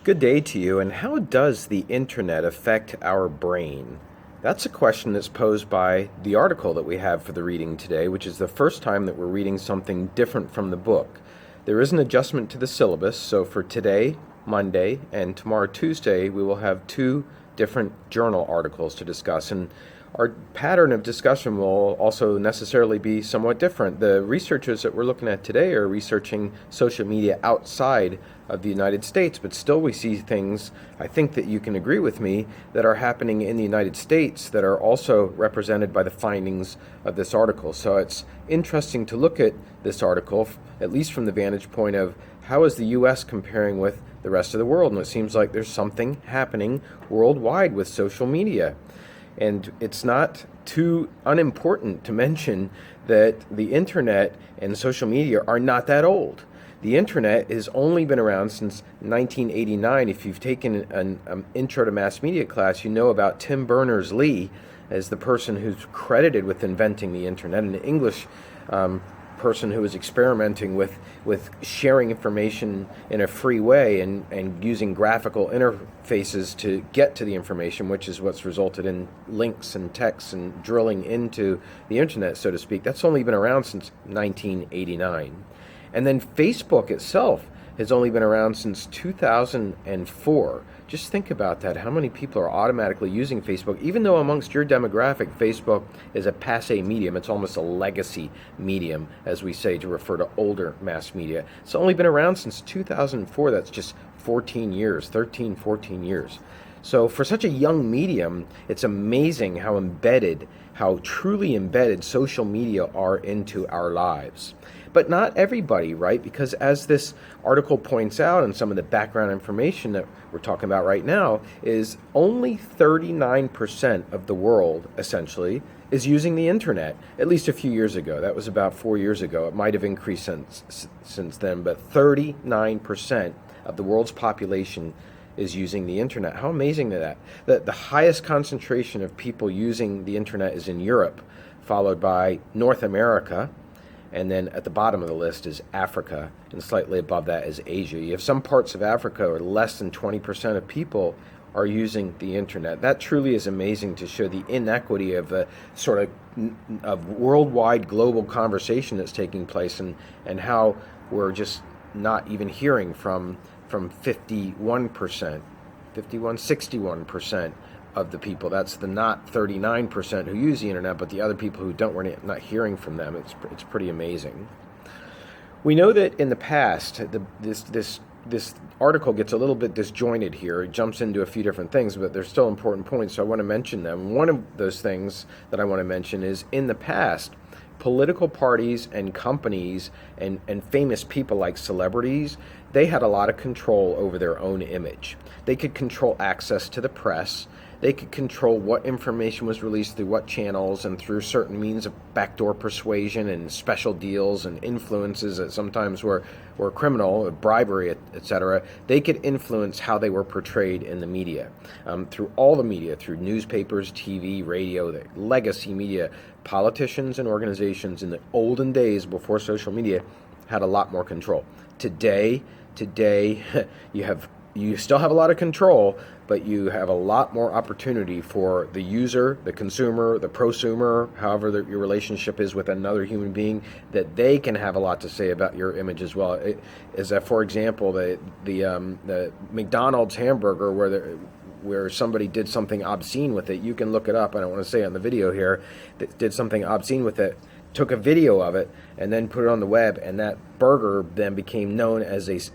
Good day to you, and how does the internet affect our brain? That's a question that's posed by the article that we have for the reading today, which is the first time that we're reading something different from the book. There is an adjustment to the syllabus, so for today, Monday, and tomorrow, Tuesday, we will have two different journal articles to discuss, and our pattern of discussion will also necessarily be somewhat different. The researchers that we're looking at today are researching social media outside of the United States, but still we see things, I think that you can agree with me, that are happening in the United States that are also represented by the findings of this article. So it's interesting to look at this article, at least from the vantage point of how is the U.S. comparing with the rest of the world, and it seems like there's something happening worldwide with social media. And it's not too unimportant to mention that the internet and social media are not that old. The internet has only been around since 1989. If you've taken an intro to mass media class, you know about Tim Berners-Lee as the person who's credited with inventing the internet, an English person who was experimenting with sharing information in a free way and using graphical interfaces to get to the information, which is what's resulted in links and texts and drilling into the internet, so to speak. That's only been around since 1989. And then Facebook itself has only been around since 2004. Just think about that. How many people are automatically using Facebook? Even though amongst your demographic, Facebook is a passé medium, it's almost a legacy medium, as we say, to refer to older mass media. It's only been around since 2004. That's just 14 years, 13, 14 years. So for such a young medium, it's amazing how truly embedded social media are into our lives. But not everybody, right? Because as this article points out, and some of the background information that we're talking about right now, is only 39% of the world, essentially, is using the internet, at least a few years ago. That was about 4 years ago. It might have increased since then, but 39% of the world's population is using the internet. How amazing is that? The highest concentration of people using the internet is in Europe, followed by North America, and then at the bottom of the list is Africa, and slightly above that is Asia. You have some parts of Africa where less than 20% of people are using the internet. That truly is amazing to show the inequity of the sort of worldwide global conversation that's taking place, and how we're just not even hearing from 61% of the people. That's the not 39% who use the internet, but the other people who don't, we're not hearing from them. It's pretty amazing. We know that in the past, this article gets a little bit disjointed here. It jumps into a few different things, but they're still important points, so I want to mention them. One of those things that I want to mention is, in the past, political parties and companies and famous people like celebrities, they had a lot of control over their own image. They could control access to the press. They could control what information was released through what channels, and through certain means of backdoor persuasion and special deals and influences that sometimes were criminal, bribery, etc. They could influence how they were portrayed in the media. Through all the media, through newspapers, TV, radio, the legacy media, politicians and organizations in the olden days before social media had a lot more control. Today, you still have a lot of control, but you have a lot more opportunity for the user, the consumer, the prosumer, however your relationship is with another human being, that they can have a lot to say about your image as well. For example, the McDonald's hamburger where somebody did something obscene with it. You can look it up. I don't want to say it on the video here. That did something obscene with it, took a video of it, and then put it on the web, and that burger then became known as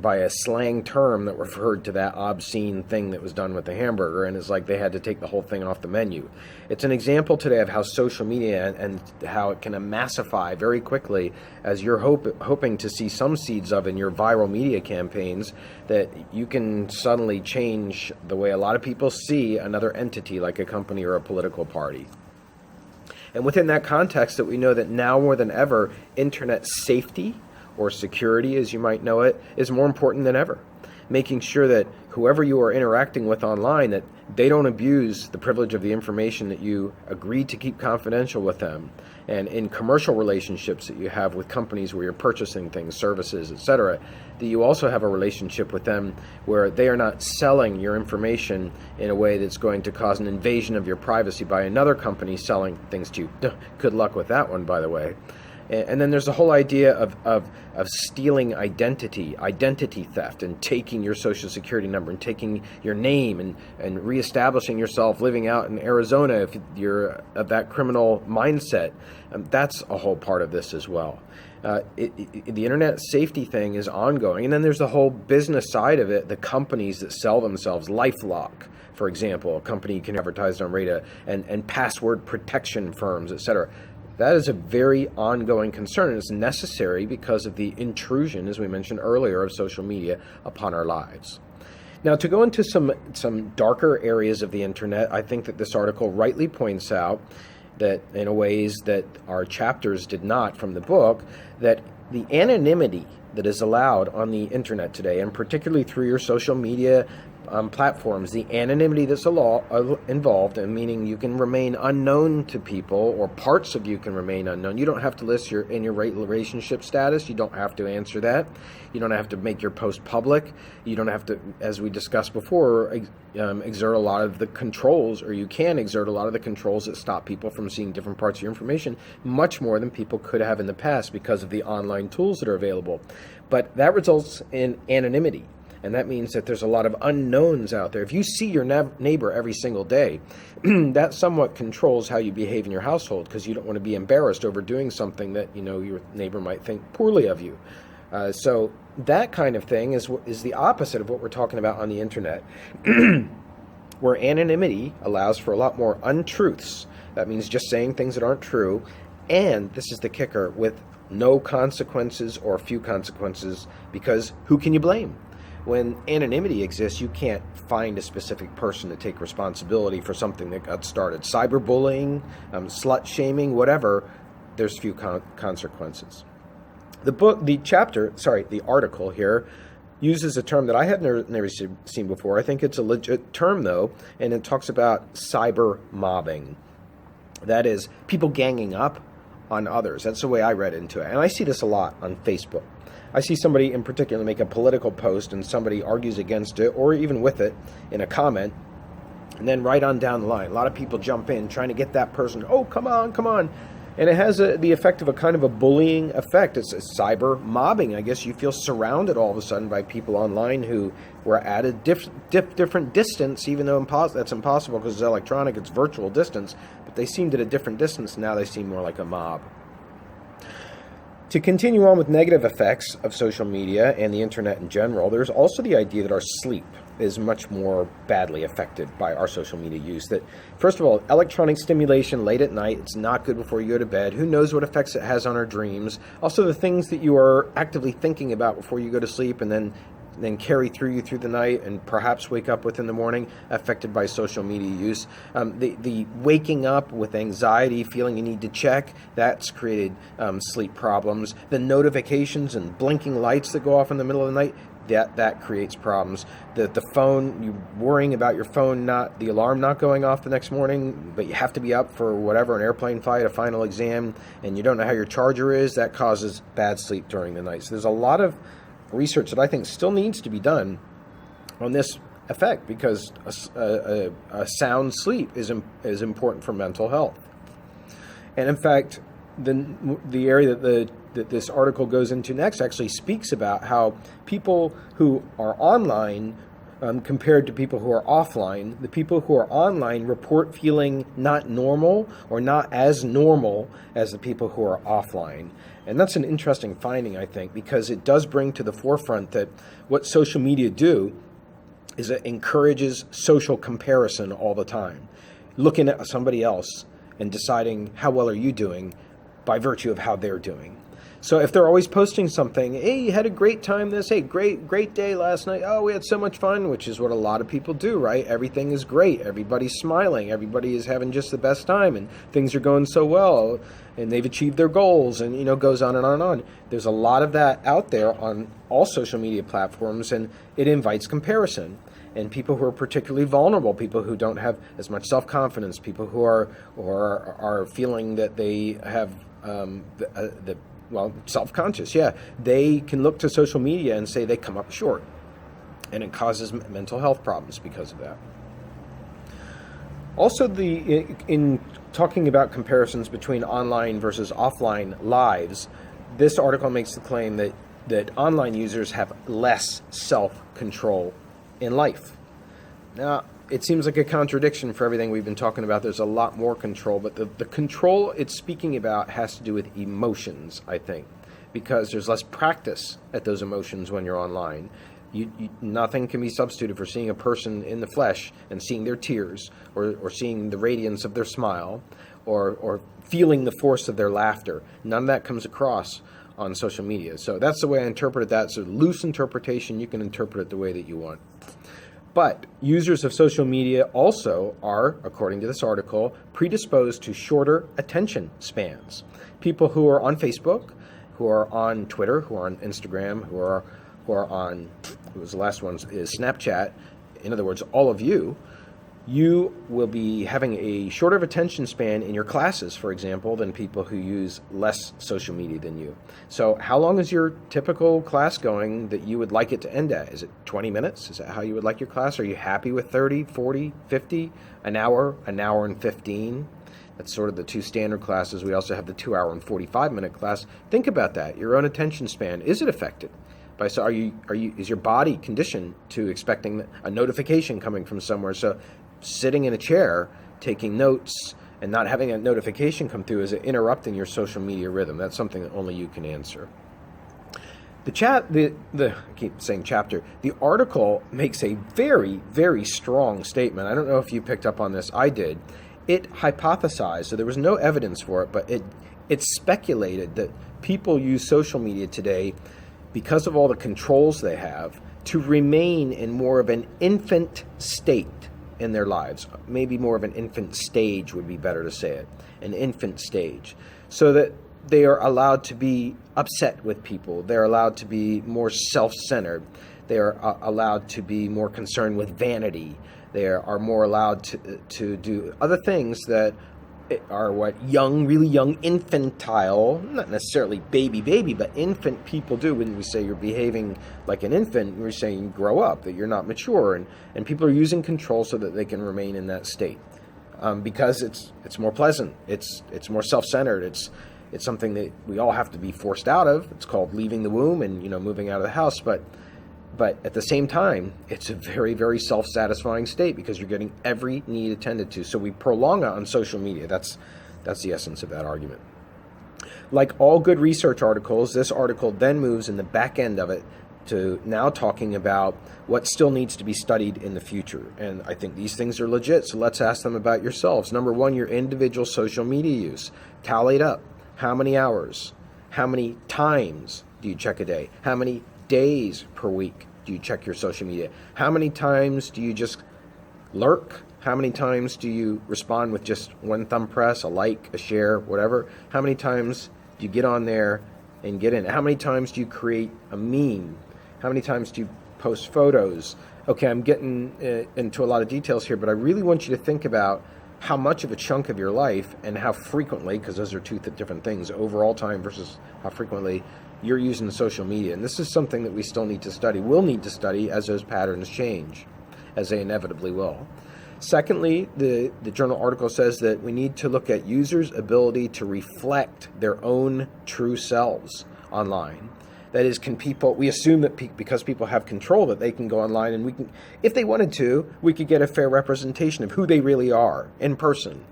by a slang term that referred to that obscene thing that was done with the hamburger, and it's like they had to take the whole thing off the menu. It's an example today of how social media and how it can amassify very quickly, as you're hoping to see some seeds of in your viral media campaigns, that you can suddenly change the way a lot of people see another entity like a company or a political party. And within that context, that we know that now more than ever, internet safety, or security as you might know it, is more important than ever. making sure that whoever you are interacting with online, that they don't abuse the privilege of the information that you agreed to keep confidential with them. And in commercial relationships that you have with companies where you're purchasing things, services, etc., that you also have a relationship with them where they are not selling your information in a way that's going to cause an invasion of your privacy by another company selling things to you. Good luck with that one, by the way. And then there's the whole idea of stealing identity theft, and taking your social security number and taking your name and reestablishing yourself living out in Arizona if you're of that criminal mindset. That's a whole part of this as well. The internet safety thing is ongoing. And then there's the whole business side of it, the companies that sell themselves, LifeLock, for example, a company you can advertise on radio, and password protection firms, etc. That is a very ongoing concern, and it's necessary because of the intrusion, as we mentioned earlier, of social media upon our lives. Now, to go into some darker areas of the internet, I think that this article rightly points out that in ways that our chapters did not from the book, that the anonymity that is allowed on the internet today, and particularly through your social media platforms, the anonymity that's involved, and meaning you can remain unknown to people, or parts of you can remain unknown. You don't have to list your relationship status. You don't have to answer that. You don't have to make your post public. You don't have to, as we discussed before, exert a lot of the controls, or you can exert a lot of the controls that stop people from seeing different parts of your information, much more than people could have in the past because of the online tools that are available. But that results in anonymity. And that means that there's a lot of unknowns out there. If you see your neighbor every single day, that somewhat controls how you behave in your household, because you don't want to be embarrassed over doing something that your neighbor might think poorly of you. So that kind of thing is the opposite of what we're talking about on the internet, where anonymity allows for a lot more untruths. That means just saying things that aren't true. And this is the kicker, with no consequences or few consequences, because who can you blame? When anonymity exists, you can't find a specific person to take responsibility for something that got started. Cyberbullying, slut-shaming, whatever, there's few consequences. The article here uses a term that I had never seen before. I think it's a legit term, though, and it talks about cyber mobbing. That is, people ganging up on others. That's the way I read into it. And I see this a lot on Facebook. I see somebody in particular make a political post and somebody argues against it, or even with it in a comment, and then right on down the line, a lot of people jump in trying to get that person, oh, come on. And it has the effect of a kind of a bullying effect. It's a cyber mobbing. I guess you feel surrounded all of a sudden by people online who were at a different distance, even though that's impossible because it's electronic, it's virtual distance, but they seemed at a different distance. Now they seem more like a mob. To continue on with negative effects of social media and the internet in general, there's also the idea that our sleep is much more badly affected by our social media use. That, first of all, electronic stimulation late at night, it's not good before you go to bed. Who knows what effects it has on our dreams. Also, the things that you are actively thinking about before you go to sleep and then carry through the night and perhaps wake up with in the morning, affected by social media use. The waking up with anxiety, feeling you need to check, that's created sleep problems. The notifications and blinking lights that go off in the middle of the night, that creates problems. The phone, you worrying about your phone, the alarm not going off the next morning, but you have to be up for whatever, an airplane flight, a final exam, and you don't know how your charger is, that causes bad sleep during the night. So there's a lot of research that I think still needs to be done on this effect, because a sound sleep is important for mental health. And in fact, the area that this article goes into next actually speaks about how people who are online compared to people who are offline, the people who are online report feeling not normal or not as normal as the people who are offline. And that's an interesting finding, I think, because it does bring to the forefront that what social media do is it encourages social comparison all the time. Looking at somebody else and deciding how well are you doing by virtue of how they're doing. So if they're always posting something, hey, you had a great time this, hey, great day last night, oh, we had so much fun, which is what a lot of people do, right? Everything is great, everybody's smiling, everybody is having just the best time, and things are going so well, and they've achieved their goals, and goes on and on and on. There's a lot of that out there on all social media platforms, and it invites comparison. And people who are particularly vulnerable, people who don't have as much self-confidence, people who are feeling that they have self-conscious, they can look to social media and say they come up short. And it causes mental health problems because of that. Also, in talking about comparisons between online versus offline lives, this article makes the claim that online users have less self-control in life. Now, it seems like a contradiction for everything we've been talking about. There's a lot more control, but the control it's speaking about has to do with emotions, I think, because there's less practice at those emotions when you're online. Nothing can be substituted for seeing a person in the flesh and seeing their tears, or seeing the radiance of their smile, or feeling the force of their laughter. None of that comes across on social media. So that's the way I interpreted that. So loose interpretation, you can interpret it the way that you want. But users of social media also are, according to this article, predisposed to shorter attention spans. People who are on Facebook, who are on Twitter, who are on Instagram, who are on, what was the last one, is Snapchat. In other words, all of you will be having a shorter of attention span in your classes, for example, than people who use less social media than you. So how long is your typical class going that you would like it to end at? Is it 20 minutes? Is that how you would like your class? Are you happy with 30, 40, 50, an hour and 15? That's sort of the two standard classes. We also have the 2 hour and 45-minute class. Think about that. Your own attention span, is it affected? So is your body conditioned to expecting a notification coming from somewhere? So sitting in a chair, taking notes, and not having a notification come through, is it interrupting your social media rhythm? That's something that only you can answer. I keep saying chapter. The article makes a very, very strong statement. I don't know if you picked up on this. I did. It hypothesized, so there was no evidence for it, but it speculated that people use social media today because of all the controls they have to remain in more of an infant state in their lives. Maybe more of an infant stage would be better to say it. An infant stage. So that they are allowed to be upset with people. They're allowed to be more self-centered. They are allowed to be more concerned with vanity. They are more allowed to do other things that are what really young infantile, not necessarily baby, but infant people do. When we say you're behaving like an infant, we're saying grow up, that you're not mature, and people are using control so that they can remain in that state, because it's more pleasant, it's more self-centered, it's something that we all have to be forced out of. It's called leaving the womb and moving out of the house, but at the same time, it's a very, very self-satisfying state because you're getting every need attended to. So we prolong it on social media. That's the essence of that argument. Like all good research articles, this article then moves in the back end of it to now talking about what still needs to be studied in the future. And I think these things are legit, so let's ask them about yourselves. Number one, your individual social media use. Tally it up. How many hours? How many times do you check a day? How many days per week do you check your social media? How many times do you just lurk? How many times do you respond with just one thumb press, a like, a share, whatever? How many times do you get on there and get in? How many times do you create a meme? How many times do you post photos? Okay, I'm getting into a lot of details here, but I really want you to think about how much of a chunk of your life and how frequently, because those are two different things, overall time versus how frequently you're using social media. And this is something that we still need to study. We'll need to study as those patterns change, as they inevitably will. Secondly, the journal article says that we need to look at users' ability to reflect their own true selves online. That is, we assume that because people have control, that they can go online and we can, if they wanted to, we could get a fair representation of who they really are in person.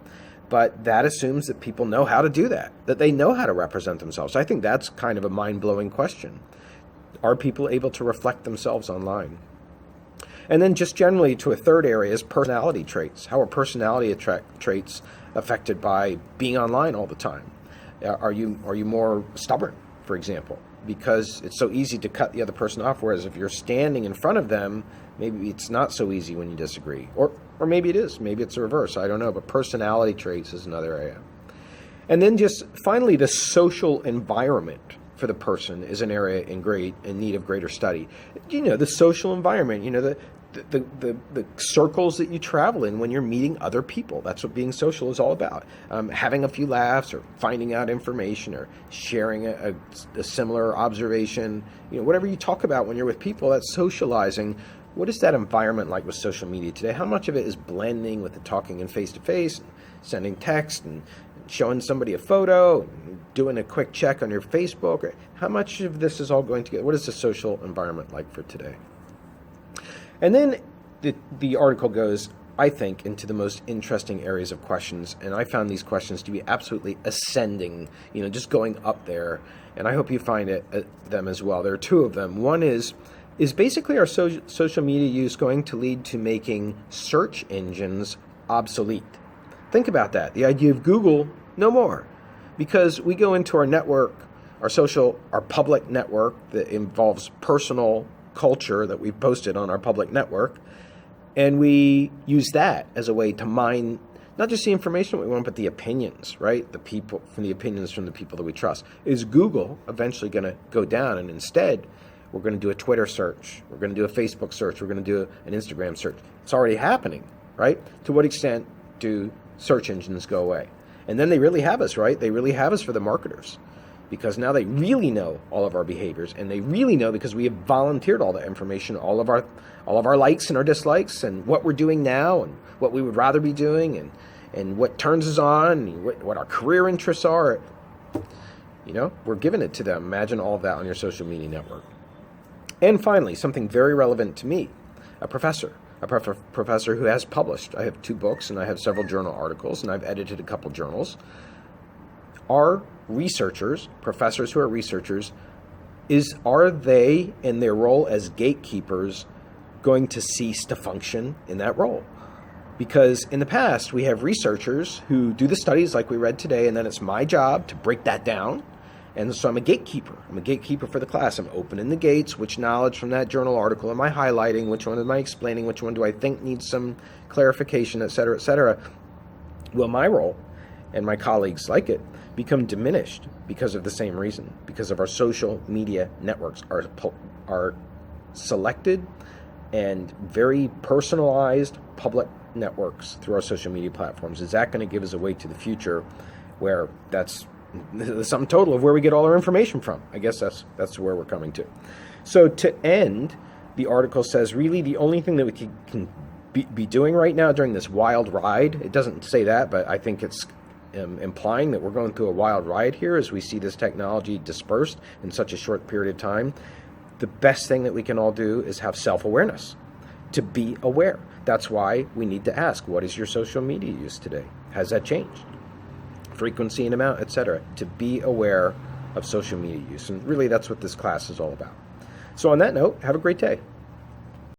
But that assumes that people know how to do that they know how to represent themselves. I think that's kind of a mind-blowing question. Are people able to reflect themselves online? And then just generally to a third area is personality traits. How are personality traits affected by being online all the time? Are you more stubborn? for example, because it's so easy to cut the other person off, whereas if you're standing in front of them, maybe it's not so easy when you disagree. Or maybe it is. Maybe it's the reverse. I don't know. But personality traits is another area. And then just finally, the social environment for the person is an area in need of greater study. The social environment, the circles that you travel in when you're meeting other people. That's what being social is all about. Having a few laughs, or finding out information, or sharing a similar observation. Whatever you talk about when you're with people, that's socializing. What is that environment like with social media today? How much of it is blending with the talking and face-to-face, sending text and showing somebody a photo, doing a quick check on your Facebook? How much of this is all going together? What is the social environment like for today? And then the article goes, I think, into the most interesting areas of questions. And I found these questions to be absolutely ascending, just going up there. And I hope you find them as well. There are two of them. One is basically our social media use going to lead to making search engines obsolete? Think about that. The idea of Google, no more. Because we go into our network, our public network that involves personal culture that we've posted on our public network, and we use that as a way to mine not just the information we want, but the opinions, right? The opinions from the people that we trust. Is Google eventually going to go down, and instead we're going to do a Twitter search, we're going to do a Facebook search, we're going to do an Instagram search? It's already happening, right? To what extent do search engines go away? And then they really have us, right? They really have us for the marketers, because now they really know all of our behaviors, and they really know because we have volunteered all that information, all of our likes and our dislikes, and what we're doing now, and what we would rather be doing, and what turns us on, and what our career interests are. We're giving it to them. Imagine all of that on your social media network. And finally, something very relevant to me, a professor who has published. I have 2 books, and I have several journal articles, and I've edited a couple journals. Are researchers, professors who are researchers, are they, in their role as gatekeepers, going to cease to function in that role? Because in the past, we have researchers who do the studies like we read today, and then it's my job to break that down. And so I'm a gatekeeper. I'm a gatekeeper for the class. I'm opening the gates. Which knowledge from that journal article am I highlighting? Which one am I explaining? Which one do I think needs some clarification, et cetera, et cetera? Well, my role, and my colleagues like it, become diminished because of the same reason, because of our social media networks are selected and very personalized public networks through our social media platforms. Is that going to give us a way to the future where that's the sum total of where we get all our information from? I guess that's where we're coming to. So to end, the article says really the only thing that we can be doing right now during this wild ride, it doesn't say that, but I think it's implying that we're going through a wild ride here as we see this technology dispersed in such a short period of time. The best thing that we can all do is have self-awareness, to be aware. That's why we need to ask, what is your social media use today? Has that changed? Frequency and amount, etc. To be aware of social media use. And really that's what this class is all about. So on that note, have a great day.